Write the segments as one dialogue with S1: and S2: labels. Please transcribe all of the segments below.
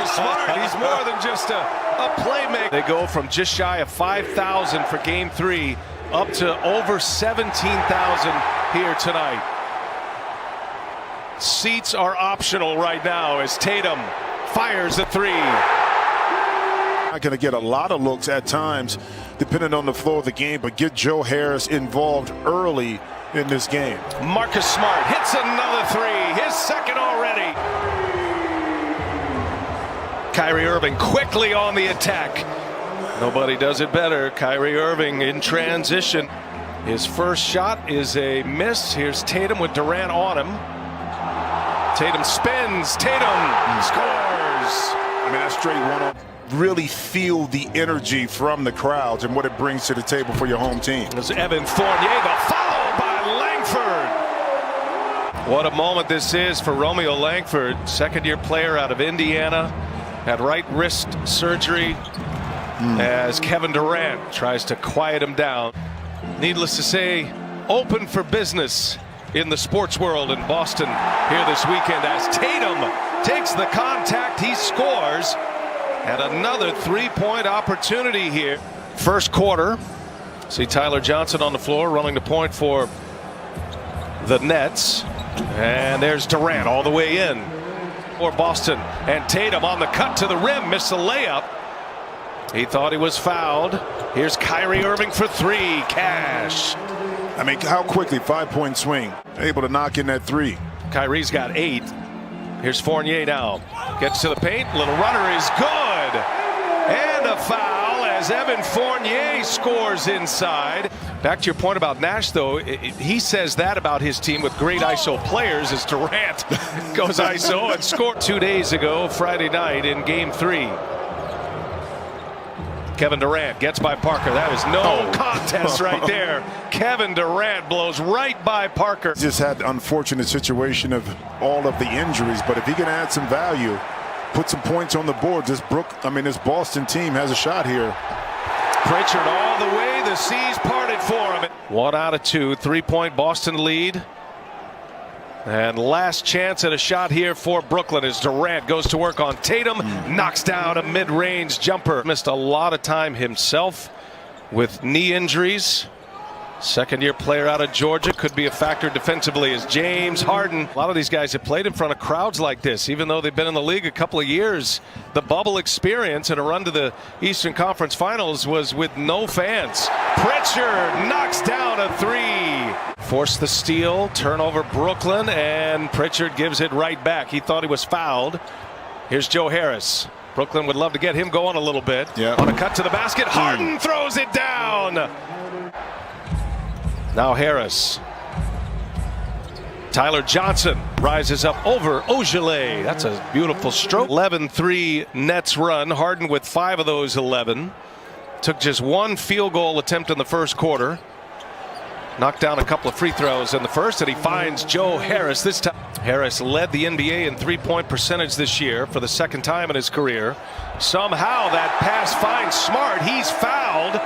S1: Marcus Smart. He's more than just a playmaker. They go from just shy of 5,000 for Game 3 up to over 17,000 here tonight. Seats are optional right now as Tatum fires a three.
S2: Not going to get a lot of looks at times, depending on the flow of the game, but get Joe Harris involved early in this game.
S1: Marcus Smart hits another three, his second already. Kyrie Irving quickly on the attack. Nobody does it better. Kyrie Irving in transition. His first shot is a miss. Here's Tatum with Durant on him. Tatum spins. Tatum scores.
S2: I mean, that's straight one-on. Really feel the energy from the crowds and what it brings to the table for your home team.
S1: There's Evan Fournier, the follow by Langford. What a moment this is for Romeo Langford, second-year player out of Indiana, had right wrist surgery as Kevin Durant tries to quiet him down. Needless to say, open for business in the sports world in Boston here this weekend as Tatum takes the contact, he scores. And another three-point opportunity here. First quarter. See Tyler Johnson on the floor running the point for the Nets. And there's Durant all the way in for Boston. And Tatum on the cut to the rim. Missed the layup. He thought he was fouled. Here's Kyrie Irving for three. Cash.
S2: I mean, how quickly, 5-point swing. Able to knock in that three.
S1: Kyrie's got 8. Here's Fournier now. Gets to the paint. Little runner is good. And a foul as Evan Fournier scores inside. Back to your point about Nash, though. He says that about his team with great ISO players as Durant goes ISO and scored 2 days ago, Friday night in Game 3. Kevin Durant gets by Parker. That is no contest right there. Kevin Durant blows right by Parker.
S2: Just had the unfortunate situation of all of the injuries, but if he can add some value, put some points on the board, this Boston team has a shot here.
S1: Pritchard all the way. The seas parted for him. 1 out of 2. 3-point Boston lead. And last chance at a shot here for Brooklyn as Durant goes to work on Tatum. Knocks down a mid-range jumper. Missed a lot of time himself with knee injuries. Second-year player out of Georgia could be a factor defensively as James Harden. A lot of these guys have played in front of crowds like this, even though they've been in the league a couple of years. The bubble experience and a run to the Eastern Conference Finals was with no fans. Pritchard knocks down a three. Forced the steal, turnover Brooklyn, and Pritchard gives it right back. He thought he was fouled. Here's Joe Harris. Brooklyn would love to get him going a little bit. On a cut to the basket, Harden throws it down. Now Harris. Tyler Johnson rises up over Ogilvy. That's a beautiful stroke. 11-3 Nets run. Harden with 5 of those 11. Took just 1 field goal attempt in the first quarter. Knocked down a couple of free throws in the first, and he finds Joe Harris this time. Harris led the NBA in three-point percentage this year for the second time in his career. Somehow that pass finds Smart. He's fouled.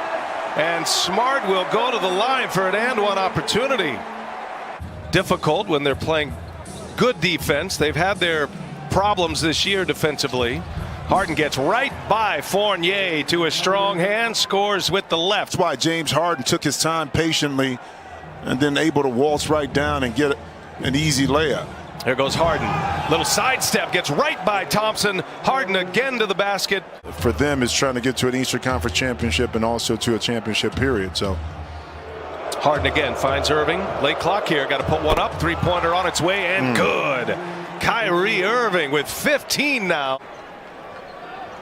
S1: And Smart will go to the line for an and-one opportunity. Difficult when they're playing good defense. They've had their problems this year defensively. Harden gets right by Fournier to a strong hand, scores with the left.
S2: That's why James Harden took his time patiently and then able to waltz right down and get an easy layup.
S1: There goes Harden. Little sidestep, gets right by Thompson. Harden again to the basket.
S2: For them, is trying to get to an Eastern Conference championship and also to a championship period. So
S1: Harden again finds Irving. Late clock here. Got to put one up. Three-pointer on its way and good. Kyrie Irving with 15 now.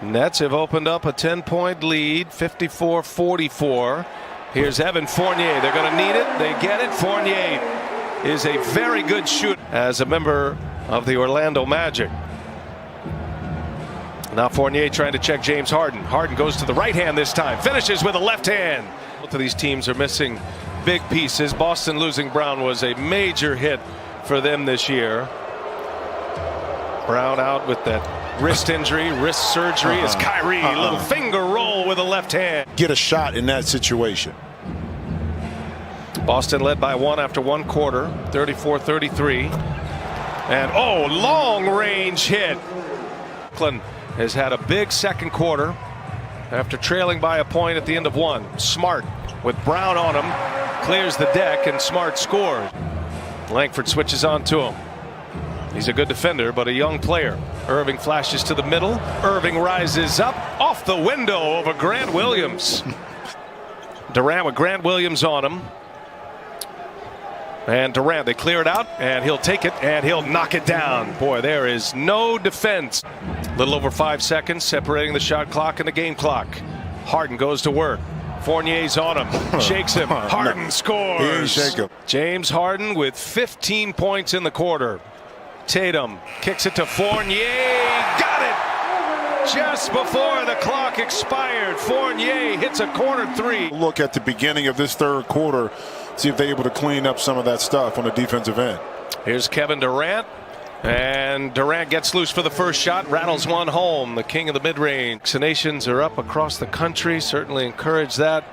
S1: Nets have opened up a 10-point lead, 54-44. Here's Evan Fournier. They're going to need it. They get it. Fournier is a very good shooter as a member of the Orlando Magic. Now Fournier trying to check James Harden. Harden goes to the right hand this time. Finishes with a left hand. Both of these teams are missing big pieces. Boston losing Brown was a major hit for them this year. Brown out with that wrist injury, wrist surgery. As Kyrie, little finger roll with a left hand.
S2: Get a shot in that situation.
S1: Boston led by 1 after 1 quarter, 34-33. And long range hit. Brooklyn has had a big second quarter after trailing by a point at the end of one. Smart with Brown on him, clears the deck, and Smart scores. Langford switches on to him. He's a good defender, but a young player. Irving flashes to the middle. Irving rises up off the window over Grant Williams. Durant with Grant Williams on him. And Durant, they clear it out, and he'll take it, and he'll knock it down. Boy, there is no defense. A little over 5 seconds separating the shot clock and the game clock. Harden goes to work. Fournier's on him, shakes him. Harden scores.
S2: He didn't shake him.
S1: James Harden with 15 points in the quarter. Tatum kicks it to Fournier. Got it just before the clock expired. Fournier hits a corner three.
S2: Look at the beginning of this third quarter. See if they're able to clean up some of that stuff on the defensive end.
S1: Here's Kevin Durant. And Durant gets loose for the first shot, rattles one home. The king of the mid-range. Vaccinations are up across the country. Certainly encourage that.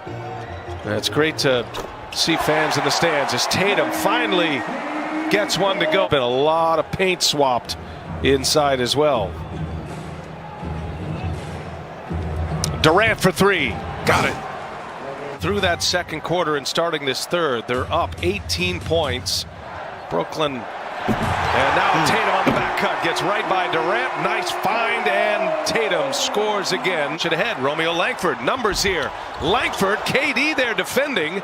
S1: And it's great to see fans in the stands as Tatum finally gets one to go. Been a lot of paint swapped inside as well. Durant for three. Got it. Through that second quarter and starting this third, they're up 18 points. Brooklyn. And now Tatum on the back cut gets right by Durant. Nice find, and Tatum scores again. Should ahead. Romeo Langford. Numbers here. Langford, KD there defending.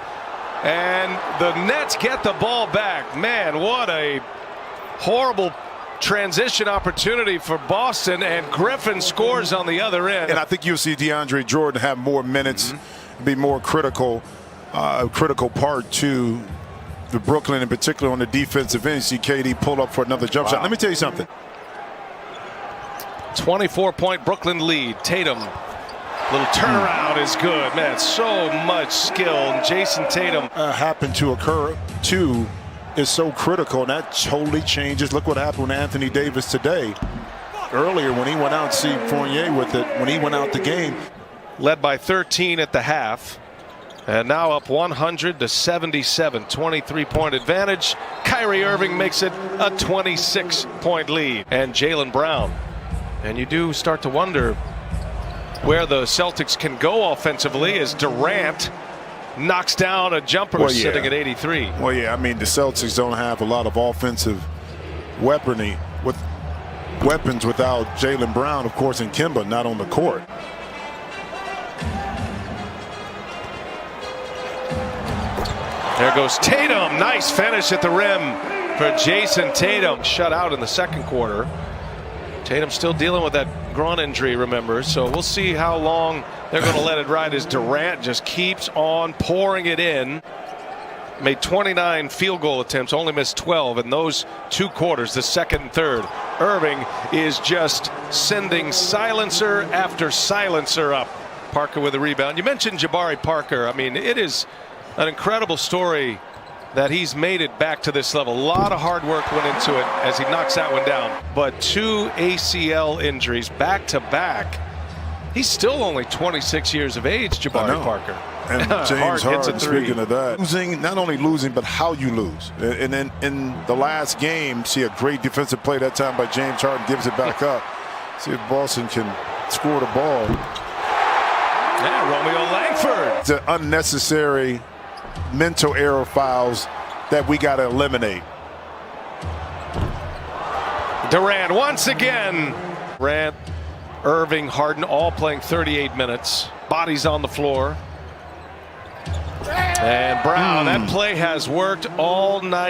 S1: And the Nets get the ball back. Man, what a horrible transition opportunity for Boston, and Griffin scores on the other end.
S2: And I think you'll see DeAndre Jordan have more minutes, be more critical part to the Brooklyn, in particular on the defensive end. You see KD pull up for another jump shot. Let me tell you something.
S1: 24-point Brooklyn lead. Tatum. Little turnaround is good. Man, so much skill. And Jason Tatum.
S2: Happened to occur too is so critical, and that totally changes. Look what happened with Anthony Davis today. Earlier when he went out, see Fournier with it, when he went out the game.
S1: Led by 13 at the half. And now up 100 to 77. 23-point advantage. Kyrie Irving makes it a 26-point lead. And Jaylen Brown. And you do start to wonder where the Celtics can go offensively as Durant knocks down a jumper sitting at 83.
S2: Well, yeah, I mean, the Celtics don't have a lot of offensive weaponry with weapons without Jaylen Brown, of course, and Kemba not on the court.
S1: There goes Tatum. Nice finish at the rim for Jason Tatum. Shut out in the second quarter. Tatum still dealing with that groin injury, remember, so we'll see how long they're going to let it ride as Durant just keeps on pouring it in. Made 29 field goal attempts, only missed 12 in those two quarters, the second and third. Irving is just sending silencer after silencer up. Parker with a rebound. You mentioned Jabari Parker. I mean, it is an incredible story that he's made it back to this level. A lot of hard work went into it as he knocks that one down. But 2 ACL injuries back to back. He's still only 26 years of age, Jabari Parker.
S2: And James Harden, speaking of that, not only losing, but how you lose. And then in the last game, see a great defensive play that time by James Harden, gives it back up. See if Boston can score the ball.
S1: Yeah, Romeo Langford.
S2: The unnecessary mental error fouls that we got to eliminate.
S1: Durant once again. Durant, Irving, Harden all playing 38 minutes. Bodies on the floor. And Brown, that play has worked all night.